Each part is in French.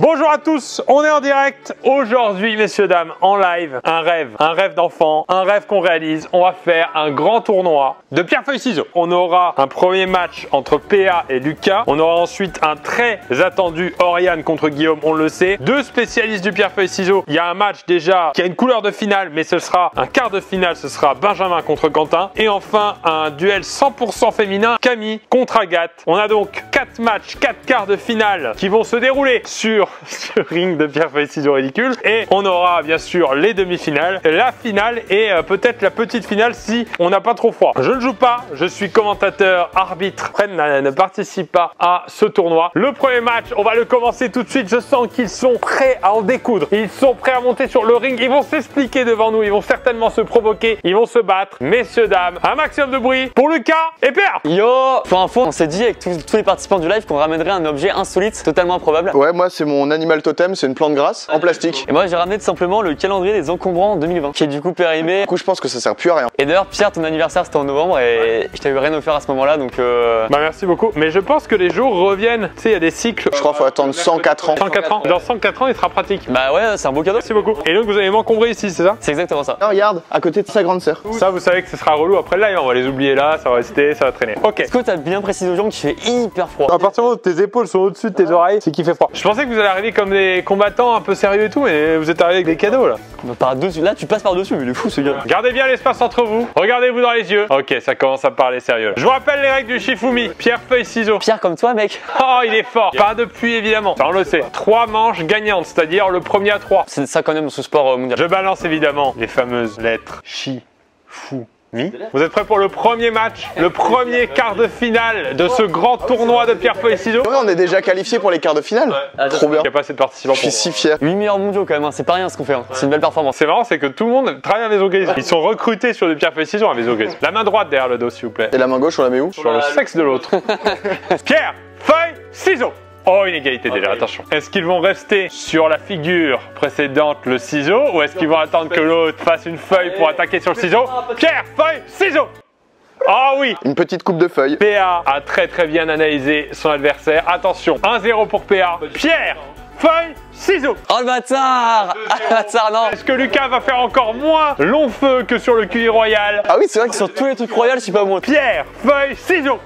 Bonjour à tous, on est en direct aujourd'hui messieurs dames, en live, un rêve d'enfant, un rêve qu'on réalise. On va faire un grand tournoi de pierre-feuille-ciseaux. On aura un premier match entre PA et Lucas. On aura ensuite un très attendu Oriane contre Guillaume, on le sait. Deux spécialistes du pierre-feuille-ciseaux. Il y a un match déjà qui a une couleur de finale, mais ce sera un quart de finale, ce sera Benjamin contre Quentin. Et enfin un duel 100% féminin, Camille contre Agathe. On a donc 4 matchs, 4 quarts de finale qui vont se dérouler sur ce ring de pierre-feuille-ciseaux ridicule, et on aura bien sûr les demi-finales, la finale et peut-être la petite finale si on n'a pas trop froid. Je ne joue pas, je suis commentateur, arbitre, ne participe pas à ce tournoi. Le premier match, on va le commencer tout de suite. Je sens qu'ils sont prêts à en découdre, ils sont prêts à monter sur le ring, ils vont s'expliquer devant nous, ils vont certainement se provoquer, ils vont se battre. Messieurs, dames, un maximum de bruit pour Lucas et Pierre. Yo, pour info, on s'est dit avec tous les participants du live qu'on ramènerait un objet insolite, totalement improbable. Ouais, moi c'est mon animal totem, c'est une plante grasse en plastique. Et moi j'ai ramené tout simplement le calendrier des encombrants 2020 qui est du coup périmé. Du coup, je pense que ça sert plus à rien. Et d'ailleurs, Pierre, ton anniversaire c'était en novembre et je t'avais rien offert à ce moment-là donc. Bah merci beaucoup, mais je pense que les jours reviennent. Tu sais, il y a des cycles. Je crois qu'il faut attendre 104 ans. 104 ans. Dans 104 ans, il sera pratique. Bah ouais, c'est un beau cadeau. Merci beaucoup. Et donc vous avez m'encombrer ici, c'est ça? C'est exactement ça. Ah, regarde, à côté de sa grande sœur. Ça, vous savez que ce sera relou après le live. On va les oublier là, ça va rester, ça va traîner. Ok. Est-ce que t'as bien précisé aux gens qu'il fait hyper froid? À partir du moment où tes épaules sont au-dessus de tes oreilles, c'est qu'il fait froid. Je pensais que vous allez arriver comme des combattants un peu sérieux et tout, mais vous êtes arrivé avec des cadeaux là. Par-dessus, là tu passes par-dessus, mais il est fou ce gars. Gardez bien l'espace entre vous. Regardez-vous dans les yeux. Ok, ça commence à parler sérieux. Je vous rappelle les règles du Shifumi. Pierre, feuille, ciseaux. Pierre comme toi, mec. Oh, il est fort. Pas de pluie évidemment. Ça, on le sait. 3 manches gagnantes, c'est-à-dire le premier à 3. C'est ça quand même ce sport mondial. Je balance évidemment les fameuses lettres Shi, Fu, Mi. Vous êtes prêts pour le premier match, le premier quart de finale de ce grand tournoi de pierre-feuille-ciseaux? Ouais, on est déjà qualifié pour les quarts de finale. Trop bien. Il n'y a pas assez de participants Je pour suis si fier. 8 meilleurs mondiaux quand même, hein. C'est pas rien ce qu'on fait, hein. C'est une belle performance. C'est marrant, c'est que tout le monde travaille à Maison Grise. Ils sont recrutés sur du pierre-feuille-ciseaux à Maison Grise. La main droite derrière le dos, s'il vous plaît. Et la main gauche, on la met où? Sur le sexe de l'autre. Pierre, feuille, ciseaux. Oh, une égalité déjà, attention. Est-ce qu'ils vont rester sur la figure précédente, le ciseau, ou est-ce qu'ils vont attendre que l'autre fasse une feuille pour attaquer sur le ciseau? Pierre, feuille, ciseau. Oh oui. Une petite coupe de feuilles. PA a très bien analysé son adversaire. Attention, 1-0 pour PA. Pierre, feuille, ciseaux. Oh le bâtard! Ah le bâtard, non! Est-ce que Lucas va faire encore moins long feu que sur le QI royal? Ah oui, c'est vrai que Sur tous les trucs royaux, je suis pas moi. Pierre, feuille, ciseaux.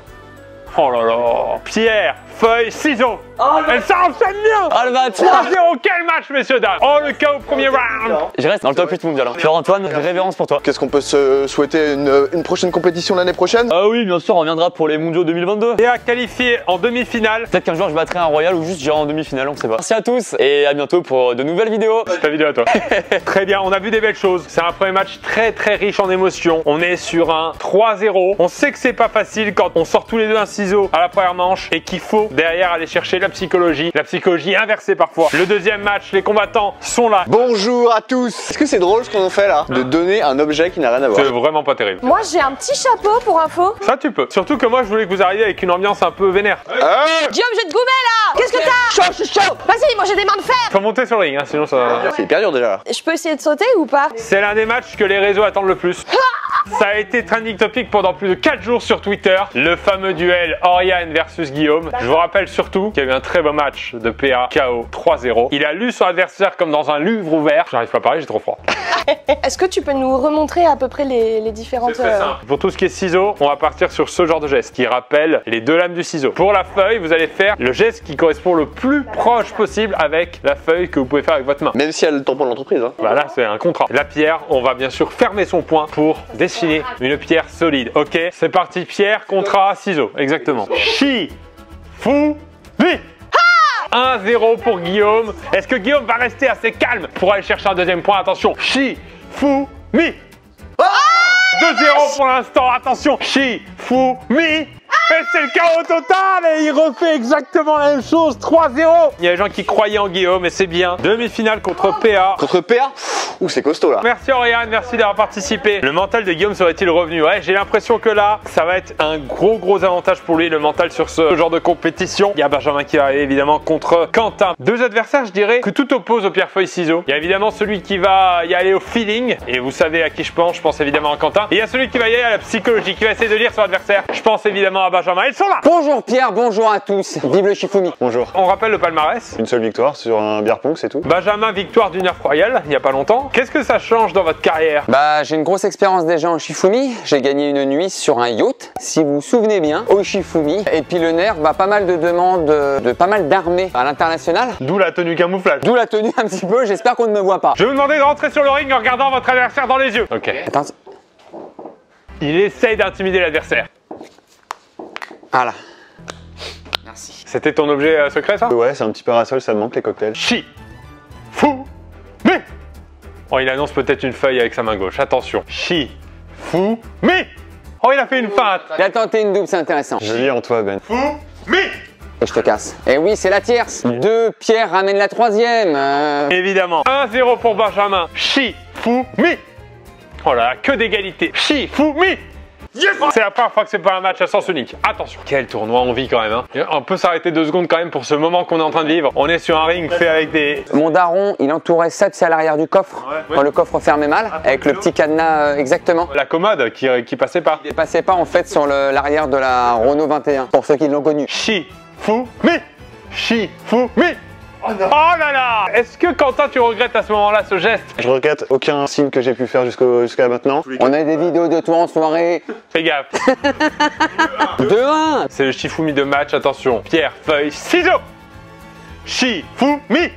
Oh là là. Pierre, feuille, ciseaux. Elle s'enchaîne bien. Oh le bâtard! 3-0, quel match, messieurs, dames. Oh, le cas au premier round. Je reste dans le top 8 mondial. Hein. Pierre-Antoine, révérence pour toi. qu'est-ce qu'on peut se souhaiter une prochaine compétition l'année prochaine? Ah oui, bien sûr, on reviendra pour les mondiaux 2022. Et à qualifier en demi-finale. Peut-être qu'un jour je battrai un royal ou juste j'irai en demi-finale, on sait pas. Merci à tous et à bientôt pour de nouvelles vidéos. C'est ta vidéo à toi. Très bien, on a vu des belles choses. C'est un premier match très riche en émotions. On est sur un 3-0. On sait que c'est pas facile quand on sort tous les deux un ciseau à la première manche et qu'il faut derrière aller chercher la psychologie inversée parfois. Le deuxième match, les combattants sont là. Bonjour à tous. Est-ce que c'est drôle ce qu'on fait là? De donner un objet qui n'a rien à voir. C'est vraiment pas terrible. Moi j'ai un petit chapeau pour info. Ça tu peux. Surtout que moi je voulais que vous arriviez avec une ambiance un peu vénère. Guillaume, je vais te goumer là. Qu'est-ce que t'as? Chaud, je suis chaud. Vas-y, moi j'ai des mains de fer. Faut monter sur le ring, hein, sinon ça... C'est hyper dur déjà. Je peux essayer de sauter ou pas? C'est l'un des matchs que les réseaux attendent le plus. Ça a été trending topic pendant plus de 4 jours sur Twitter. Le fameux duel Oriane versus Guillaume. Je vous rappelle surtout qu'il y a eu un très beau match de PA KO 3-0. Il a lu son adversaire comme dans un livre ouvert. J'arrive pas à parler, j'ai trop froid. Est-ce que tu peux nous remontrer à peu près les différentes... C'est très simple. Pour tout ce qui est ciseaux, on va partir sur ce genre de geste qui rappelle les deux lames du ciseau. Pour la feuille, vous allez faire le geste qui correspond le plus proche possible avec la feuille que vous pouvez faire avec votre main. Même si elle a le tampon de l'entreprise. Hein. Voilà, c'est un contrat. La pierre, on va bien sûr fermer son poing pour dessiner une pierre solide. Ok, c'est parti. Pierre, contrat, ciseaux. Exactement. Shi, fu, mi. 1-0 pour Guillaume. Est-ce que Guillaume va rester assez calme pour aller chercher un deuxième point? Attention. Shi, fu, mi. 2-0 pour l'instant. Attention. Shi, fu, mi. Et c'est le chaos total et il refait exactement la même chose, 3-0. Il y a des gens qui croyaient en Guillaume et c'est bien. Demi-finale contre PA. Contre PA? Ouh, c'est costaud là. Merci Oriane, merci d'avoir participé. Le mental de Guillaume serait-il revenu? Ouais, j'ai l'impression que là, ça va être un gros avantage pour lui, le mental sur ce genre de compétition. Il y a Benjamin qui va arriver évidemment contre Quentin. Deux adversaires, je dirais, que tout oppose au pierre-feuille-ciseaux. Il y a évidemment celui qui va y aller au feeling, et vous savez à qui je pense évidemment à Quentin. Et il y a celui qui va y aller à la psychologie, qui va essayer de lire son adversaire. Je pense évidemment à Benjamin, ils sont là. Bonjour Pierre, bonjour à tous. Vive le Shifumi. Bonjour. On rappelle le palmarès. Une seule victoire sur un beer pong, c'est tout. Benjamin, victoire du Nerf Royal, il n'y a pas longtemps. Qu'est-ce que ça change dans votre carrière? Bah, j'ai une grosse expérience déjà en Shifumi. J'ai gagné une nuit sur un yacht, si vous vous souvenez bien, au Shifumi. Et puis le Nerf, bah, pas mal de demandes de pas mal d'armées à l'international. D'où la tenue camouflage. D'où la tenue un petit peu, j'espère qu'on ne me voit pas. Je vais vous demander de rentrer sur le ring en regardant votre adversaire dans les yeux. Ok. Attends. Il essaye d'intimider l'adversaire. Voilà. Merci. C'était ton objet secret, ça? Ouais, c'est un petit parasol, ça me manque les cocktails. Chi. Fou. Mais. Oh, il annonce peut-être une feuille avec sa main gauche. Attention. Chi. Fou. Mais. Oh, il a fait une feinte. Il a tenté une double, c'est intéressant. Je lis en toi, Ben. Fou. Mais. Et je te casse. Et oui, c'est la tierce. 2, Pierre ramène la troisième. Évidemment. 1-0 pour Benjamin. Chi. Fou. Mais. Oh là là, que d'égalité. Chi. Fou. Mais. Yes. C'est la première fois que c'est pas un match à sens unique. Attention, quel tournoi on vit quand même. Hein. On peut s'arrêter 2 secondes quand même pour ce moment qu'on est en train de vivre. On est sur un ring fait avec des... Mon daron, il entourait ça, c'est à l'arrière du coffre. Ouais. Quand le coffre fermait mal, avec le petit cadenas exactement. La commode qui passait pas. Il passait pas en fait sur l'arrière de la Renault 21, pour ceux qui l'ont connu. Chi. Fou. Mais. Chi. Fou. Mais. Oh là là! Est-ce que Quentin, tu regrettes à ce moment-là ce geste? Je regrette aucun signe que j'ai pu faire jusqu'à maintenant. On a des vidéos de toi en soirée. Fais gaffe. 2-1. C'est le Shifumi de match, attention. Pierre, feuille, ciseaux. Shifumi.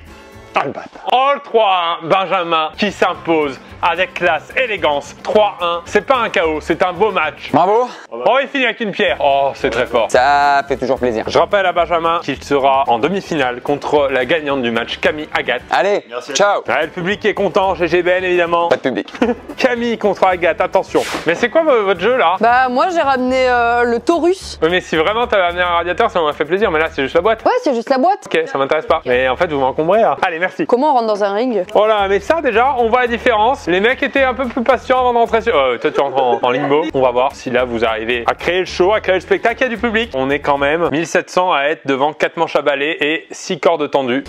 Oh, le 3-1, Benjamin qui s'impose avec classe, élégance. 3-1, c'est pas un KO, c'est un beau match. Bravo. Oh, il finit avec une pierre. Oh, c'est très fort. Ça fait toujours plaisir. Je rappelle à Benjamin qu'il sera en demi-finale contre la gagnante du match, Camille Agathe. Allez, ciao. Ouais, le public est content, GGBN évidemment. Pas de public. Camille contre Agathe, attention. Mais c'est quoi votre jeu là? Bah moi j'ai ramené le Taurus. Oui, mais si vraiment t'avais amené un radiateur, ça m'aurait fait plaisir. Mais là, c'est juste la boîte. Ouais, c'est juste la boîte. Ok, ça m'intéresse pas. Mais en fait, vous m'encombrez là. Allez, merci. Comment on rentre dans un ring? Oh là, mais ça déjà, on voit la différence. Les mecs étaient un peu plus patients avant d'entrer sur... toi, tu rentres en limbo. On va voir si là, vous arrivez à créer le show, à créer le spectacle. Il y a du public. On est quand même 1700 à être devant 4 manches à balai et 6 cordes tendues.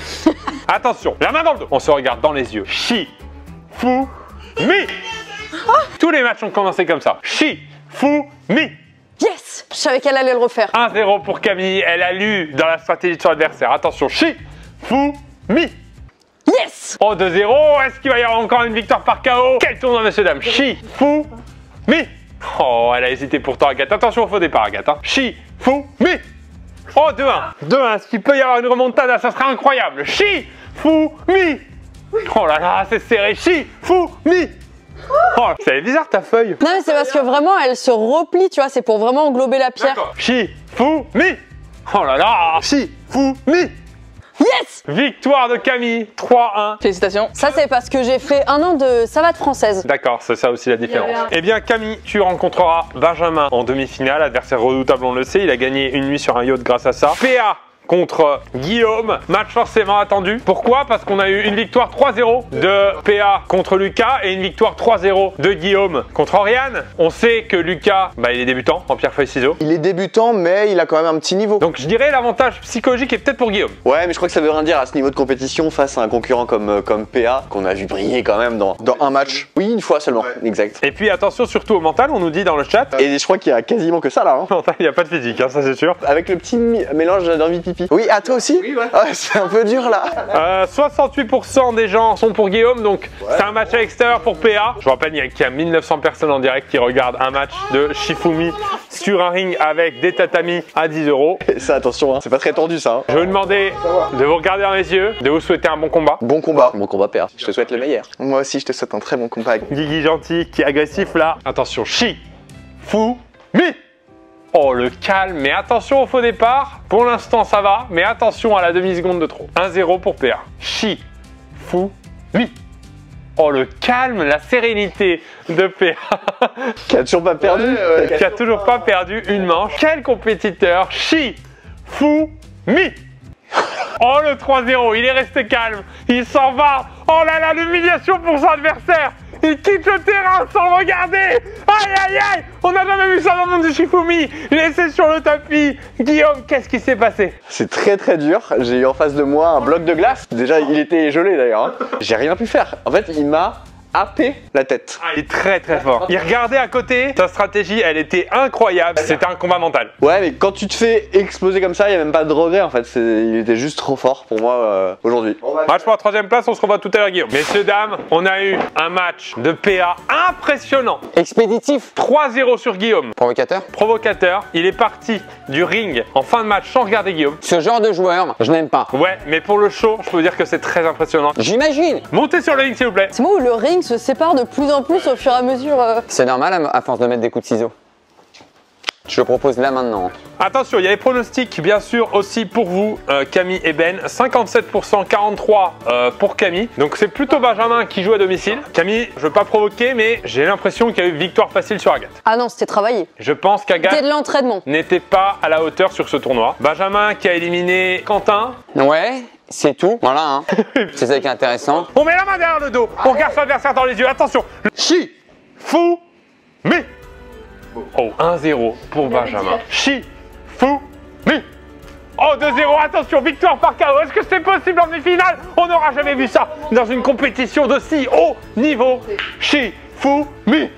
Attention, la main dans le dos. On se regarde dans les yeux. Chi, fou, mi. Tous les matchs ont commencé comme ça. Chi, fou, mi. Yes. Je savais qu'elle allait le refaire. 1-0 pour Camille. Elle a lu dans la stratégie de son adversaire. Attention, chi, fou, mi. Yes. Oh, 2-0. Est-ce qu'il va y avoir encore une victoire par KO? Quel tournoi, messieurs, dames? Chi, fou, mi. Oh, elle a hésité pourtant, Agathe. Attention au faux départ, Agathe. Hein. Chi, fou, mi. Oh, 2-1. 2-1. Est-ce qu'il peut y avoir une remontada? Ça serait incroyable. Chi, fou, mi. Oh là là, c'est serré. Chi, fou, mi. Oh, c'est bizarre ta feuille. Non mais c'est parce que vraiment elle se replie, tu vois, c'est pour vraiment englober la pierre. Chi, fou, mi. Oh là là. Chi, fou, mi. Yes. Victoire de Camille, 3-1. Félicitations. Ça c'est parce que j'ai fait 1 an de savate française. D'accord, c'est ça aussi la différence. Eh bien Camille, tu rencontreras Benjamin en demi-finale, adversaire redoutable on le sait, il a gagné une nuit sur un yacht grâce à ça. PA contre Guillaume, match forcément attendu. Pourquoi? Parce qu'on a eu une victoire 3-0 de PA contre Lucas et une victoire 3-0 de Guillaume contre Oriane. On sait que Lucas, il est débutant en pierre feuille ciseaux. Il est débutant, mais il a quand même un petit niveau. Donc je dirais l'avantage psychologique est peut-être pour Guillaume. Ouais, mais je crois que ça veut rien dire à ce niveau de compétition face à un concurrent comme PA, qu'on a vu briller quand même dans un match. Oui, une fois seulement, exact. Et puis attention surtout au mental, on nous dit dans le chat. Et je crois qu'il y a quasiment que ça là. Hein. Mental, il n'y a pas de physique, hein, ça c'est sûr. Avec le petit mélange d'envie de pipi. Oui, à toi aussi? Oui, ouais. Ah, c'est un peu dur là. 68% des gens sont pour Guillaume, donc c'est un match à l'extérieur pour PA. Je vous rappelle qu'il y a 1900 personnes en direct qui regardent un match de Shifumi sur un ring avec des tatamis à 10 €. Et ça, attention, hein. C'est pas très tendu ça. Hein. Je vais vous demander de vous regarder dans les yeux, de vous souhaiter un bon combat. Bon combat. Bon combat, PA. Je te souhaite le meilleur. Moi aussi, je te souhaite un très bon combat. Guigui gentil qui est agressif là. Attention, Chi, Fou, Mi. Oh, le calme, mais attention au faux départ. Pour l'instant, ça va, mais attention à la demi-seconde de trop. 1-0 pour PA. Chi, Fou, Mi. Oh, le calme, la sérénité de PA. Qui a toujours pas perdu. Qui a toujours pas perdu une manche. Quel compétiteur. Chi, Fou, Mi. Oh, le 3-0, il est resté calme. Il s'en va. Oh là là, l'humiliation pour son adversaire. Il quitte le terrain sans le regarder. Aïe, aïe, aïe. On n'a jamais vu ça dans le monde du Shifumi. Laissé sur le tapis. Guillaume, qu'est-ce qui s'est passé? C'est très très dur. J'ai eu en face de moi un bloc de glace. Déjà, il était gelé d'ailleurs. Hein. J'ai rien pu faire. En fait, il m'a happer la tête. Ah, il est très très fort. Il regardait à côté, sa stratégie, elle était incroyable. C'était un combat mental. Ouais, mais quand tu te fais exploser comme ça, il n'y a même pas de regret en fait. Il était juste trop fort pour moi aujourd'hui. Match pour la 3e place, on se revoit tout à l'heure, Guillaume. Messieurs, dames, on a eu un match de PA impressionnant. Expéditif. 3-0 sur Guillaume. Provocateur. Provocateur, il est parti du ring en fin de match sans regarder Guillaume. Ce genre de joueur, je n'aime pas. Ouais, mais pour le show, je peux dire que c'est très impressionnant. J'imagine. Montez sur le ring, s'il vous plaît. C'est moi où le ring se sépare de plus en plus au fur et à mesure. C'est normal à force de mettre des coups de ciseaux. Je le propose là maintenant. Attention, il y a les pronostics bien sûr aussi pour vous, Camille et Ben. 57%, 43% pour Camille. Donc c'est plutôt Benjamin qui joue à domicile. Camille, je veux pas provoquer, mais j'ai l'impression qu'il y a eu victoire facile sur Agathe. Ah non, c'était travaillé. Je pense C'était qu'Agathe de l'entraînement. n'était pas à la hauteur sur ce tournoi. Benjamin qui a éliminé Quentin. Ouais, c'est tout. Voilà, hein. C'est ça qui est intéressant. On met la main derrière le dos, on regarde son adversaire dans les yeux. Attention, Chi, Fou, Mi. Oh, 1-0 pour Benjamin. Chi, Fou, Mi. Oh, 2-0, attention, victoire par KO. Est-ce que c'est possible en demi-finale? On n'aura jamais vu ça dans une compétition de si haut niveau. Chi, Fou, Mi.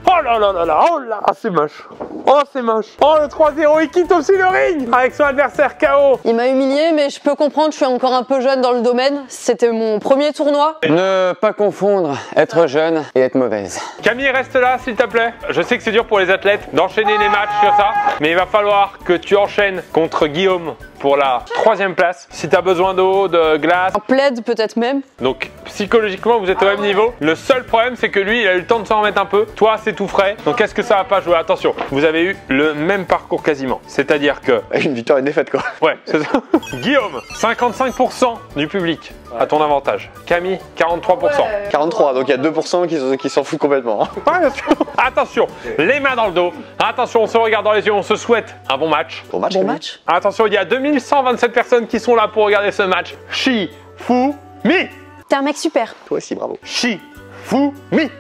Oh là là là là, oh là, ah, c'est moche. Oh, c'est moche. Oh, le 3-0, il quitte aussi le ring avec son adversaire KO. Il m'a humilié, mais je peux comprendre, je suis encore un peu jeune dans le domaine. C'était mon premier tournoi. Ne pas confondre être jeune et être mauvaise. Camille, reste là, s'il te plaît. Je sais que c'est dur pour les athlètes d'enchaîner les matchs comme ça, mais il va falloir que tu enchaînes contre Guillaume pour la 3e place. Si tu as besoin d'eau, de glace. Un plaid peut-être même. Donc, psychologiquement, vous êtes au même niveau. Le seul problème, c'est que lui, il a eu le temps de s'en remettre un peu. Toi, c'est tout frais. Donc, est-ce que ça va pas jouer? Attention, vous avez eu le même parcours quasiment. C'est-à-dire que... Une victoire et une défaite quoi. Ouais, c'est ça. Guillaume, 55% du public à ton avantage. Camille, 43%. 43, donc il y a 2% qui s'en foutent complètement. Ouais, bien sûr. Attention, les mains dans le dos. Attention, on se regarde dans les yeux, on se souhaite un bon match. Bon match. Bon Camille. match. Attention, il y a 2127 personnes qui sont là pour regarder ce match. Chi, Fou, Mi. T'es un mec super. Toi aussi, bravo. Chi, Fou, Mi.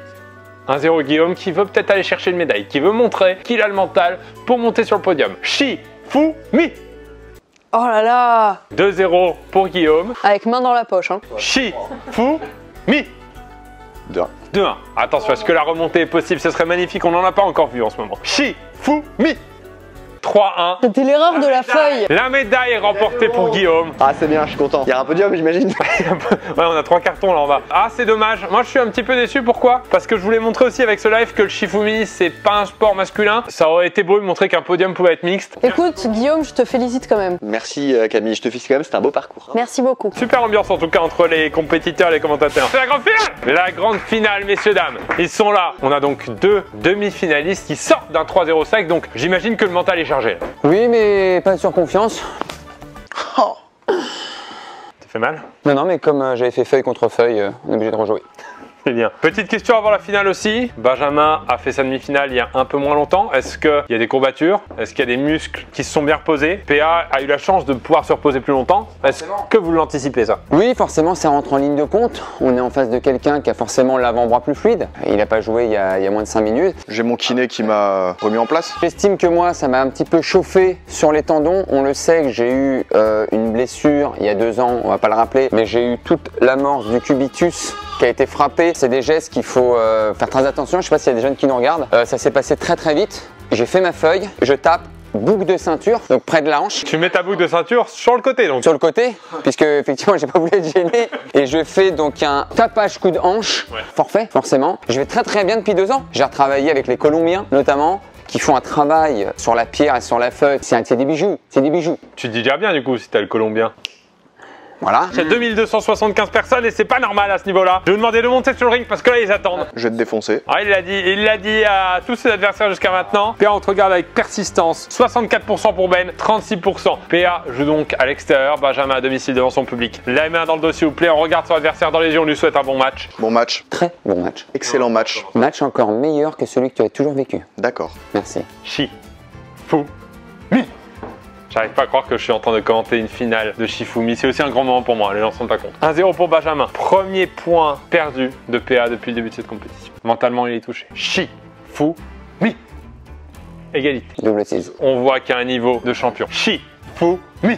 1-0 Guillaume qui veut peut-être aller chercher une médaille, qui veut montrer qu'il a le mental pour monter sur le podium. Chi, Fou, Mi. Oh là là. 2-0 pour Guillaume. Avec main dans la poche, hein. Chi, Fou, Mi. 2-1. 2-1. Attention, est-ce que la remontée est possible? Ce serait magnifique, on n'en a pas encore vu en ce moment. Chi, Fou, Mi. 3-1. C'était l'erreur de la feuille. La médaille est remportée pour Guillaume. Ah c'est bien, je suis content. Il y a un podium j'imagine. Ouais, on a 3 cartons là en bas. Ah, c'est dommage. Moi, je suis un petit peu déçu. Pourquoi? Parce que je voulais montrer aussi avec ce live que le Shifumi, c'est pas un sport masculin. Ça aurait été beau de montrer qu'un podium pouvait être mixte. Écoute, Guillaume, je te félicite quand même. Merci Camille, je te félicite quand même, c'était un beau parcours. Merci beaucoup. Super ambiance en tout cas entre les compétiteurs et les commentateurs. C'est la grande finale! La grande finale, messieurs, dames. Ils sont là. On a donc 2 demi-finalistes qui sortent d'un 3-0 sec. Donc, j'imagine que le mental est chargé. Oui, mais pas sur confiance. Ça fait mal? Non, non, mais comme j'avais fait feuille contre feuille, on est obligé de rejouer. C'est bien. Petite question avant la finale aussi. Benjamin a fait sa demi-finale il y a un peu moins longtemps. Est-ce qu'il y a des courbatures? Est-ce qu'il y a des muscles qui se sont bien reposés? PA a eu la chance de pouvoir se reposer plus longtemps. Est-ce que vous l'anticipez ça? Oui, forcément, ça rentre en ligne de compte. On est en face de quelqu'un qui a forcément l'avant-bras plus fluide. Il n'a pas joué il y a moins de 5 minutes. J'ai mon kiné qui m'a remis en place. J'estime que moi, ça m'a un petit peu chauffé sur les tendons. On le sait que j'ai eu une blessure il y a 2 ans, on va pas le rappeler, mais j'ai eu toute l'amorce du cubitus qui a été frappé. C'est des gestes qu'il faut faire très attention. Je sais pas s'il y a des jeunes qui nous regardent. Ça s'est passé très très vite. J'ai fait ma feuille, je tape, boucle de ceinture, donc près de la hanche. Tu mets ta boucle de ceinture sur le côté donc. Sur le côté, puisque effectivement j'ai pas voulu être gêné. Et je fais donc un tapage coup de hanche, forfait forcément. Je vais très très bien depuis 2 ans. J'ai retravaillé avec les Colombiens notamment, qui font un travail sur la pierre et sur la feuille. C'est des bijoux, c'est des bijoux. Tu te dis déjà bien du coup si t'as le Colombien. Voilà. Il y a 2275 personnes et c'est pas normal à ce niveau-là. Je vais vous demander de monter sur le ring parce que là ils attendent. Je vais te défoncer. Ah, il l'a dit à tous ses adversaires jusqu'à maintenant. PA on te regarde avec persistance. 64% pour Ben, 36%. PA joue donc à l'extérieur, Benjamin à domicile devant son public. La main dans le dos s'il vous plaît, on regarde son adversaire dans les yeux, on lui souhaite un bon match. Bon match. Très bon match. Excellent match. Match encore meilleur que celui que tu as toujours vécu. D'accord. Merci. Chi, Fou, Mi. J'arrive pas à croire que je suis en train de commenter une finale de Shifumi. C'est aussi un grand moment pour moi, les gens ne se rendent pas compte. 1-0 pour Benjamin. Premier point perdu de PA depuis le début de cette compétition. Mentalement, il est touché. Chi, Fou, Mi. Égalité. Double tease. On voit qu'il y a un niveau de champion. Chi, Fou, Mi.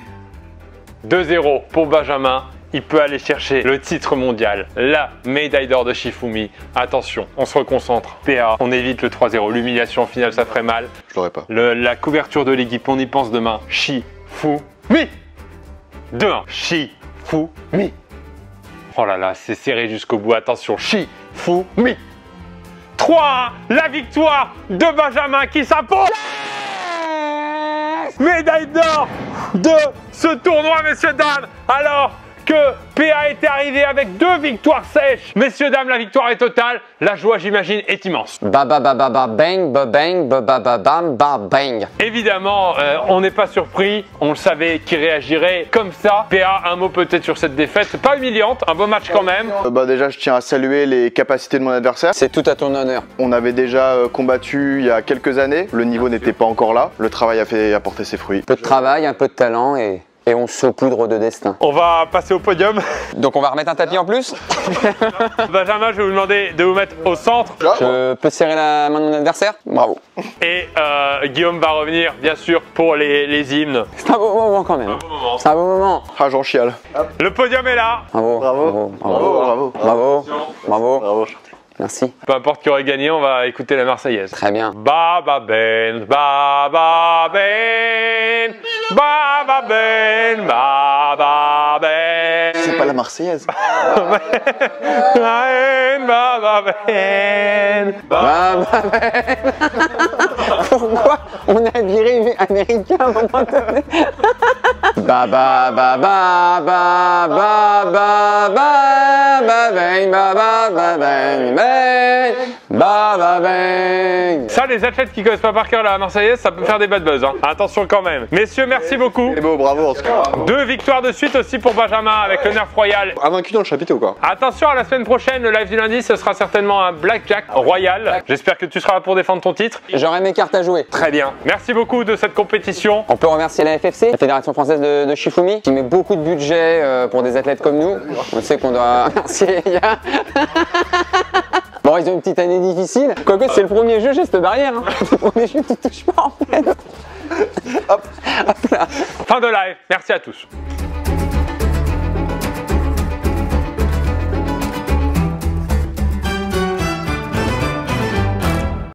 2-0 pour Benjamin il peut aller chercher le titre mondial, la médaille d'or de Shifumi. Attention, on se reconcentre. PA, on évite le 3-0. L'humiliation en finale, ça ferait mal. Je l'aurais pas. La couverture de l'équipe, on y pense demain. Shifumi. 2-1. Shifumi. Oh là là, c'est serré jusqu'au bout. Attention, Shifumi. 3-1. La victoire de Benjamin qui s'impose. Médaille d'or de ce tournoi, messieurs, dames. Alors que PA était arrivé avec 2 victoires sèches. Messieurs, dames, la victoire est totale. La joie, j'imagine, est immense. Ba ba ba ba ba bang ba bang ba ba ba bam ba bang. Évidemment, on n'est pas surpris. On le savait qu'il réagirait comme ça. PA, un mot peut-être sur cette défaite. Pas humiliante, un beau match quand même. Déjà, je tiens à saluer les capacités de mon adversaire. C'est tout à ton honneur. On avait déjà combattu il y a quelques années. Le niveau n'était pas encore là. Le travail a porté ses fruits. Un peu de travail, un peu de talent et on se saupoudre de destin. On va passer au podium. Donc on va remettre un tapis en plus. Benjamin, je vais vous demander de vous mettre au centre. Je peux serrer la main de mon adversaire? Bravo. Et Guillaume va revenir, bien sûr, pour les hymnes. C'est un beau moment quand même. moment. C'est un beau moment. Ah, j'en chiale. Le podium est là. Bravo. Bravo. Bravo. Bravo. Bravo. Bravo. Bravo. Merci. Peu importe qui aurait gagné, on va écouter la Marseillaise. Très bien. Baba Ben, Baba Ben, Baba Ben, Baba Ben. C'est pas la Marseillaise. Baba Ben. Bah, pourquoi on a viré américain à un moment donné? Ba ba ba ba ba ba ba ba ba bang ba ba ba bang bang ba ba bang. Ça, les athlètes qui connaissent pas par cœur la Marseillaise, ça peut faire des bad buzz. Hein. Attention quand même. Messieurs, merci beaucoup. C'est beau, bravo en tout cas. 2 victoires de suite aussi pour Benjamin avec le Nerf Royal. Invaincu dans le chapiteau quoi. Attention à la semaine prochaine, le live du lundi, ce sera certainement un Blackjack Royal. J'espère que tu seras là pour défendre ton titre. J'aurai mes cartes à jouer. Très bien. Merci beaucoup de cette compétition. On peut remercier la FFC, la Fédération Française de Shifumi, qui met beaucoup de budget pour des athlètes comme nous. On sait qu'on doit remercier les gars. Bon, ils ont une petite année difficile. Quoique, c'est le premier jeu geste barrière. Hein. Le premier jeu, tu touches pas en fait. Fin de live. Merci à tous.